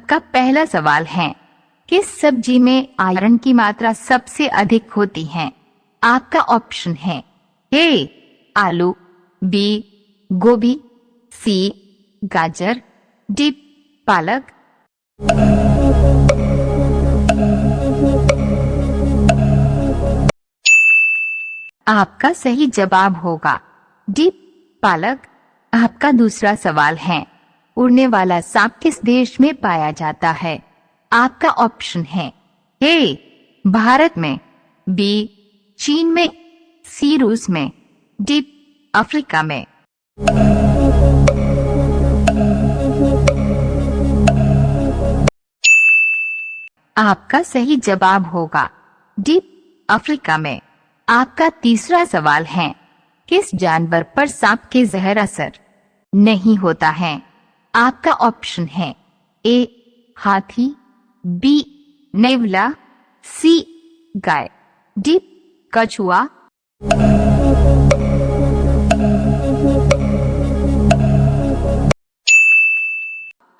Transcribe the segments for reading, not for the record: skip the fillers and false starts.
आपका पहला सवाल है, किस सब्जी में आयरन की मात्रा सबसे अधिक होती है? आपका ऑप्शन है ए आलू, बी गोभी, सी गाजर, डी पालक। आपका सही जवाब होगा डी पालक। आपका दूसरा सवाल है, उड़ने वाला सांप किस देश में पाया जाता है? आपका ऑप्शन है ए भारत में, बी चीन में, सी रूस में, डी अफ्रीका में। आपका सही जवाब होगा डी अफ्रीका में। आपका तीसरा सवाल है, किस जानवर पर सांप के जहर असर नहीं होता है? आपका ऑप्शन है ए हाथी, बी नेवला, सी गाय, डी कछुआ।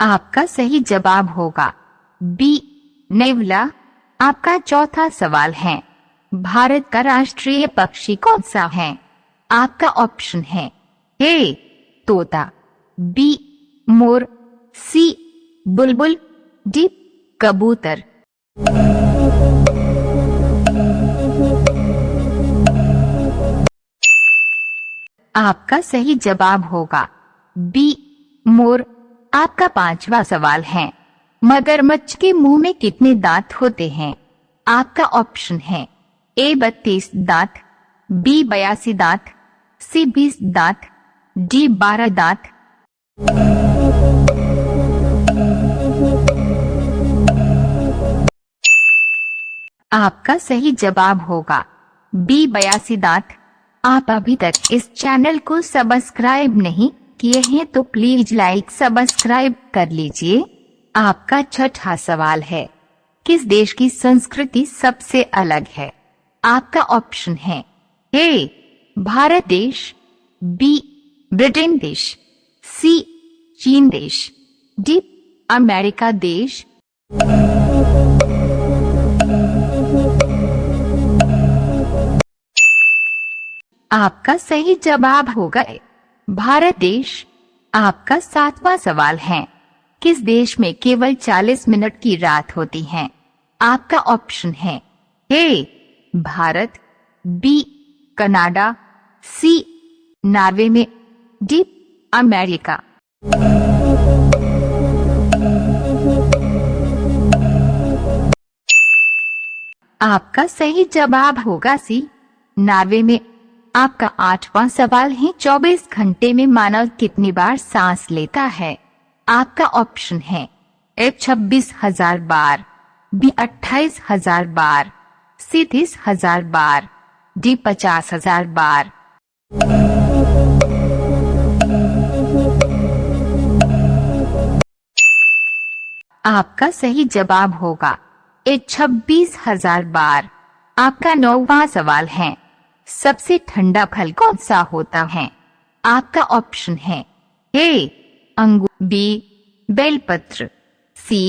आपका सही जवाब होगा बी नेवला। आपका चौथा सवाल है, भारत का राष्ट्रीय पक्षी कौन सा है? आपका ऑप्शन है ए तोता, be more, C Bulbul, D कबूतर। आपका सही जवाब होगा बी मोर। आपका पांचवा सवाल है, मगरमच्छ के मुंह में कितने दांत होते हैं? आपका ऑप्शन है ए 32 दांत, बी 82 दांत, सी 20 दांत, डी 12 दांत। आपका सही जवाब होगा बी 82 दांत। आप अभी तक इस चैनल को सब्सक्राइब नहीं किए हैं तो प्लीज लाइक सब्सक्राइब कर लीजिए। आपका छठा सवाल है, किस देश की संस्कृति सबसे अलग है? आपका ऑप्शन है ए भारत देश, बी ब्रिटेन देश, सी चीन देश, डी अमेरिका देश। आपका सही जवाब होगा ए भारत देश। आपका सातवां सवाल है, किस देश में केवल 40 मिनट की रात होती है? आपका ऑप्शन है ए भारत, बी कनाडा, सी नॉर्वे में, डी अमेरिका। आपका सही जवाब होगा सी नॉर्वे में। आपका आठवां सवाल है, 24 घंटे में मानव कितनी बार सांस लेता है? आपका ऑप्शन है ए 26,000 बार, बी 28,000 बार, सी 30,000 बार, डी 50,000 बार। आपका सही जवाब होगा ए 26,000 बार। आपका नौवां सवाल है, सबसे ठंडा फल कौन सा होता है? आपका ऑप्शन है ए अंगूर, बी बेलपत्र, सी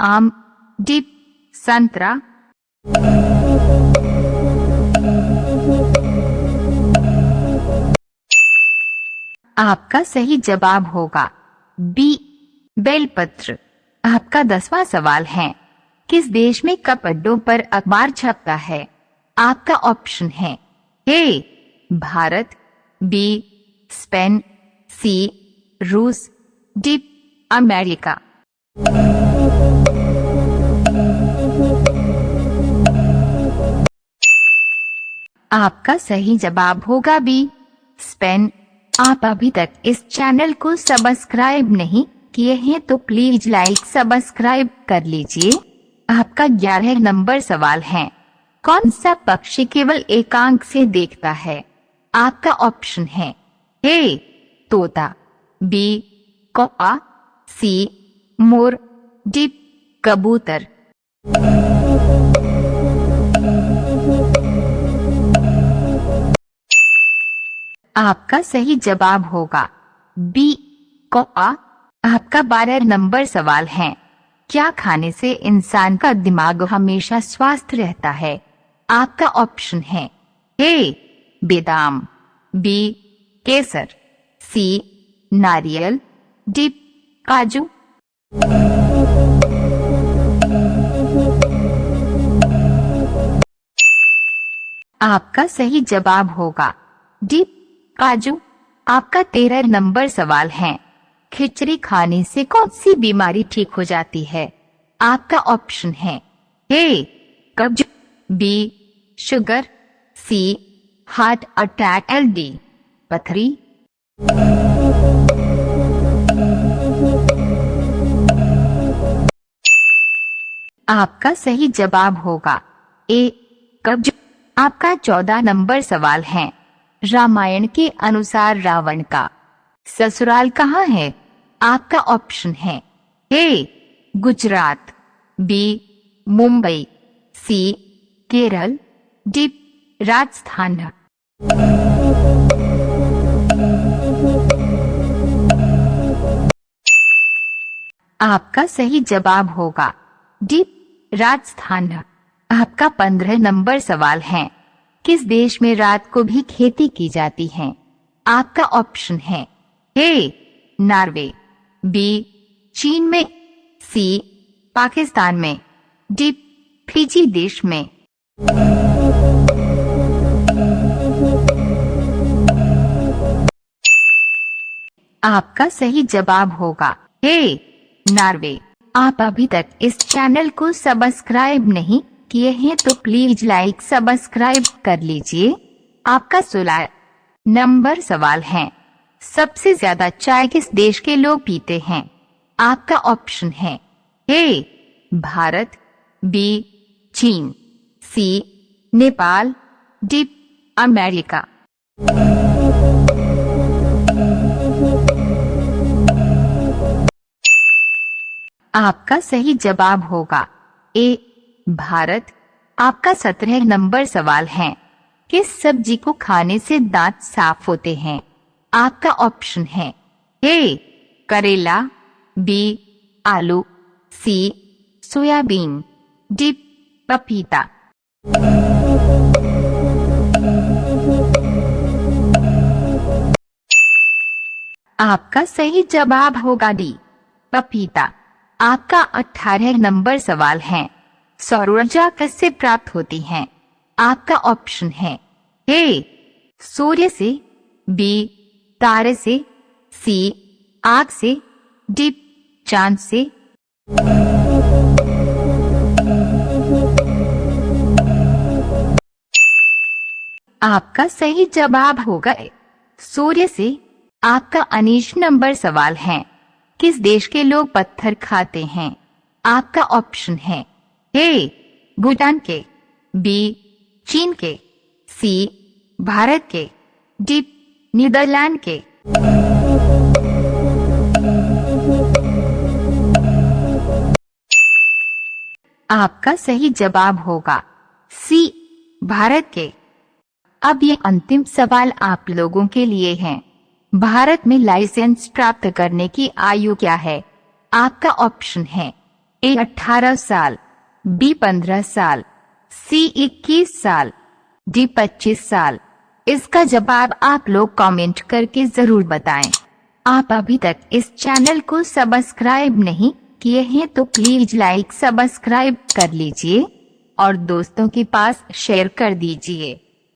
आम, डी संतरा। आपका सही जवाब होगा बी बेलपत्र। आपका 10वां सवाल है, किस देश में कपड़ों पर अखबार छपता है? आपका ऑप्शन है ए भारत, बी स्पेन, सी रूस, डी अमेरिका। आपका सही जवाब होगा बी स्पेन। आप अभी तक इस चैनल को सब्सक्राइब नहीं किए हैं तो प्लीज लाइक सब्सक्राइब कर लीजिए। आपका 11 नंबर सवाल है, कौन सा पक्षी केवल एक आंख से देखता है? आपका ऑप्शन है ए तोता, बी कौआ, सी मोर, डी कबूतर। आपका सही जवाब होगा बी कौआ। आपका 12 नंबर सवाल है, क्या खाने से इंसान का दिमाग हमेशा स्वस्थ रहता है? आपका ऑप्शन है ए बादाम, बी केसर, सी नारियल, डी काजू। आपका सही जवाब होगा डी काजू। आपका 13 नंबर सवाल है, खिचड़ी खाने से कौन सी बीमारी ठीक हो जाती है? आपका ऑप्शन है ए कब्ज, बी शुगर, सी हार्ट अटैक, एल डी पथरी। आपका सही जवाब होगा ए कब्ज। आपका 14 नंबर सवाल है, रामायण के अनुसार रावण का ससुराल कहाँ है? आपका ऑप्शन है ए गुजरात, बी मुंबई, सी केरल, डी राजस्थान। आपका सही जवाब होगा डी राजस्थान। आपका 15 नंबर सवाल है, किस देश में रात को भी खेती की जाती है? आपका ऑप्शन है ए नॉर्वे, बी चीन में, सी पाकिस्तान में, डी फिजी देश में। आपका सही जवाब होगा ए नॉर्वे। आप अभी तक इस चैनल को सब्सक्राइब नहीं किए हैं तो प्लीज लाइक सब्सक्राइब कर लीजिए। आपका 16 नंबर सवाल है, सबसे ज्यादा चाय किस देश के लोग पीते हैं? आपका ऑप्शन है ए भारत, बी चीन, सी नेपाल, डी अमेरिका। आपका सही जवाब होगा ए भारत। आपका 17 नंबर सवाल है, किस सब्जी को खाने से दांत साफ होते हैं? आपका ऑप्शन है ए करेला, बी आलू, सी सोयाबीन, डी पपीता। आपका सही जवाब होगा डी पपीता। आपका 18 नंबर सवाल है, सौर ऊर्जा कैसे प्राप्त होती है? आपका ऑप्शन है ए सूर्य से, बी तारे से, सी आग से, डी चांद से। आपका सही जवाब होगा ए सूर्य से। आपका 19 नंबर सवाल है, किस देश के लोग पत्थर खाते हैं? आपका ऑप्शन है ए भूटान के, बी चीन के, सी भारत के, डी नीदरलैंड के। आपका सही जवाब होगा सी भारत के। अब ये अंतिम सवाल आप लोगों के लिए है, भारत में लाइसेंस प्राप्त करने की आयु क्या है? आपका ऑप्शन है ए 18 साल, बी 15 साल, सी 21 साल, डी 25 साल। इसका जवाब आप लोग कमेंट करके जरूर बताएं। आप अभी तक इस चैनल को सब्सक्राइब नहीं किए हैं तो प्लीज लाइक सब्सक्राइब कर लीजिए और दोस्तों के पास शेयर कर दीजिए।